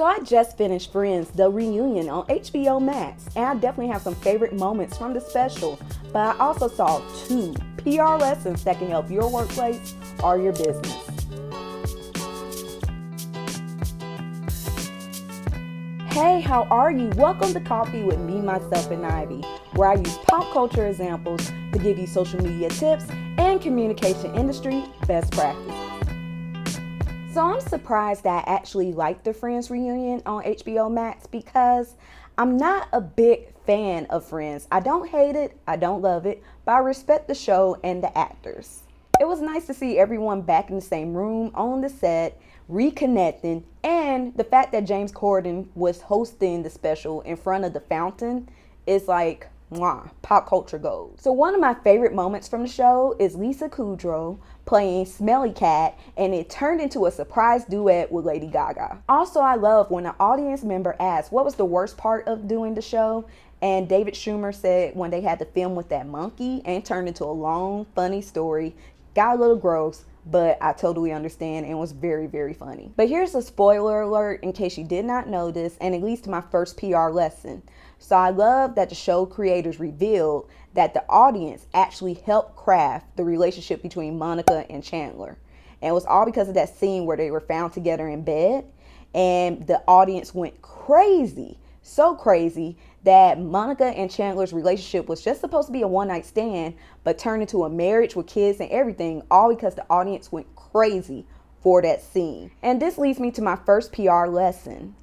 So I just finished Friends, the reunion on HBO Max, and I definitely have some favorite moments from the special, but I also saw 2 PR lessons that can help your workplace or your business. Hey, how are you? Welcome to Coffee with me, myself, and Ivy, where I use pop culture examples to give you social media tips and communication industry best practices. So I'm surprised that I actually liked the Friends reunion on HBO Max because I'm not a big fan of Friends. I don't hate it, I don't love it, but I respect the show and the actors. It was nice to see everyone back in the same room on the set, reconnecting, and the fact that James Corden was hosting the special in front of the fountain is like, mwah, pop culture gold. So one of my favorite moments from the show is Lisa Kudrow playing Smelly Cat, and it turned into a surprise duet with Lady Gaga. Also, I love when an audience member asked what was the worst part of doing the show, and David Schwimmer said when they had to film with that monkey and it turned into a long, funny story. Got a little gross, but I totally understand and was very, very funny. But here's a spoiler alert in case you did not know this, and it leads to my first PR lesson. So I love that the show creators revealed that the audience actually helped craft the relationship between Monica and Chandler. And it was all because of that scene where they were found together in bed, and the audience went crazy. So crazy that Monica and Chandler's relationship was just supposed to be a one-night stand, but turned into a marriage with kids and everything, all because the audience went crazy for that scene. And this leads me to my first PR lesson.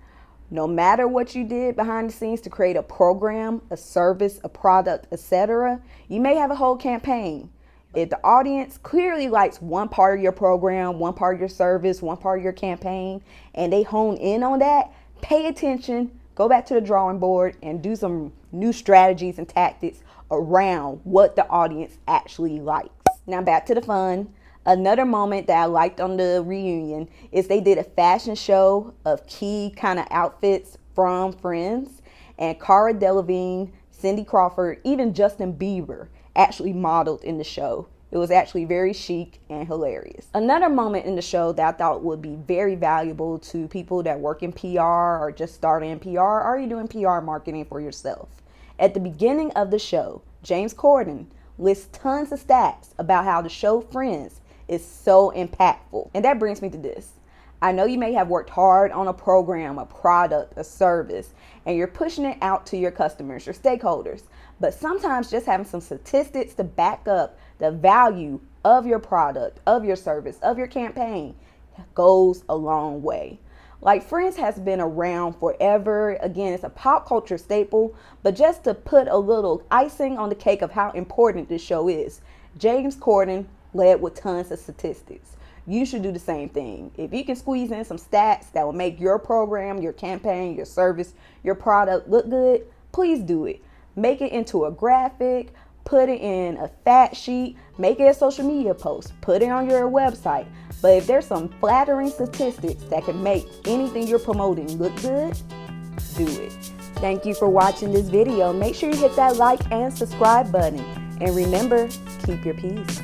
No matter what you did behind the scenes to create a program, a service, a product, etc., you may have a whole campaign. If the audience clearly likes one part of your program, one part of your service, one part of your campaign, and they hone in on that, pay attention, go back to the drawing board and do some new strategies and tactics around what the audience actually likes. Now back to the fun. Another moment that I liked on the reunion is they did a fashion show of key kind of outfits from Friends, and Cara Delevingne, Cindy Crawford, even Justin Bieber actually modeled in the show. It was actually very chic and hilarious. Another moment in the show that I thought would be very valuable to people that work in PR or just starting in PR, or you're doing PR marketing for yourself. At the beginning of the show, James Corden lists tons of stats about how the show Friends is so impactful. And that brings me to this. I know you may have worked hard on a program, a product, a service, and you're pushing it out to your customers, your stakeholders. But sometimes just having some statistics to back up the value of your product, of your service, of your campaign goes a long way. Like Friends has been around forever. Again, it's a pop culture staple, but just to put a little icing on the cake of how important this show is, James Corden led with tons of statistics. You should do the same thing. If you can squeeze in some stats that will make your program, your campaign, your service, your product look good, please do it. Make it into a graphic, put it in a fact sheet, make it a social media post, put it on your website. But if there's some flattering statistics that can make anything you're promoting look good, do it. Thank you for watching this video. Make sure you hit that like and subscribe button. And remember, keep your peace.